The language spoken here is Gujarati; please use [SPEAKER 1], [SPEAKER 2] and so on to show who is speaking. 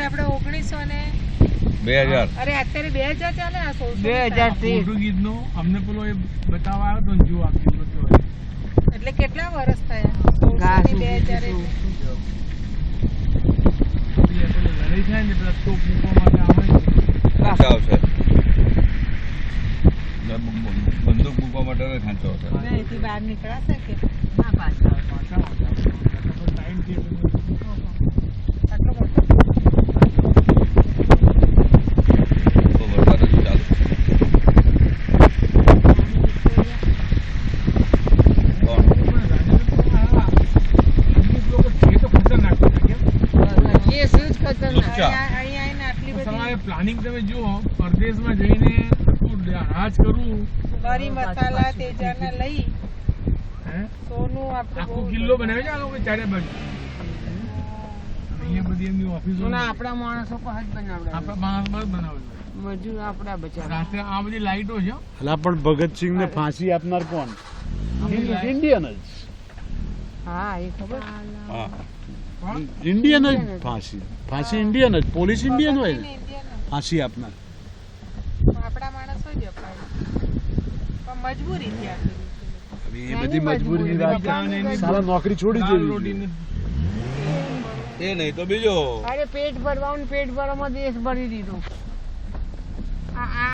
[SPEAKER 1] આપણે 1900 ને
[SPEAKER 2] 2000
[SPEAKER 1] અરે અત્યારે 2000 ચાલે આ
[SPEAKER 3] 2000
[SPEAKER 4] પોર્ટુગીઝ નો અમને પેલો એ બતાવવા આવ્યો તો ને જો આખી બધું
[SPEAKER 1] એટલે કેટલા વર્ષ થયા 1600 ને 2000 એટલે
[SPEAKER 4] લડાઈ થાય ને પેલા તોપ મૂકવા માટે આવે
[SPEAKER 2] ખાંચા આવશે બંદૂક મૂકવા માટે ખાંચા આવશે
[SPEAKER 1] અહીંથી બહાર નીકળાશે કે
[SPEAKER 3] ના પાછળ
[SPEAKER 4] ટાઈમ ટેબલ
[SPEAKER 1] આટલો મોટો
[SPEAKER 2] તો વરસાદ જ ચાલુ કોણ
[SPEAKER 4] અમુક લોકો છે તો ખતરનાક છે કેમ
[SPEAKER 3] એ શું જ ખતરનાક
[SPEAKER 2] અચ્છા.
[SPEAKER 1] અહીંયા આવીને આટલી બધી
[SPEAKER 4] તમારે પ્લાનિંગ તમે જુઓ પરદેશમાં જઈને આટલું રાજ કરવું
[SPEAKER 1] મરી મસાલા તેજાના લઈ
[SPEAKER 4] હે
[SPEAKER 1] સોનું આપણે
[SPEAKER 4] આખો
[SPEAKER 1] બહુ
[SPEAKER 4] કિલ્લો બનાવે છે આ લોકો ચારે બાજુ અહીંયા બધી એમની ઓફિસો
[SPEAKER 3] આપણા માણસો પાસે જ બનાવડાવે
[SPEAKER 4] આપણા માણસ બસ બનાવે છે
[SPEAKER 3] મજૂર આપણા બચારા
[SPEAKER 4] રાત્રે આ બધી લાઈટો છે
[SPEAKER 5] અલા પણ ભગતસિંહ ને ફાંસી આપનાર કોણ? ઇન્ડિયન જ
[SPEAKER 3] હા એ ખબર
[SPEAKER 2] હા
[SPEAKER 5] ઇન્ડિયન જ ફાંસી ઇન્ડિયન જ પોલીસ ઇન્ડિયન હોય ને
[SPEAKER 1] ઇન્ડિયન
[SPEAKER 5] ફાંસી આપનાર
[SPEAKER 1] આપણા માણસો જ અપાય પણ મજબૂરી છે આખી
[SPEAKER 5] હવે એ બધી મજબૂરીની વાત સારા નોકરી છોડી
[SPEAKER 4] દાળ
[SPEAKER 5] દેવી
[SPEAKER 4] રોટીને
[SPEAKER 2] એ નહીં તો બીજો
[SPEAKER 3] અરે પેટ ભરવાનું પેટ ભરવામાં દેશ ભરી દીધો આ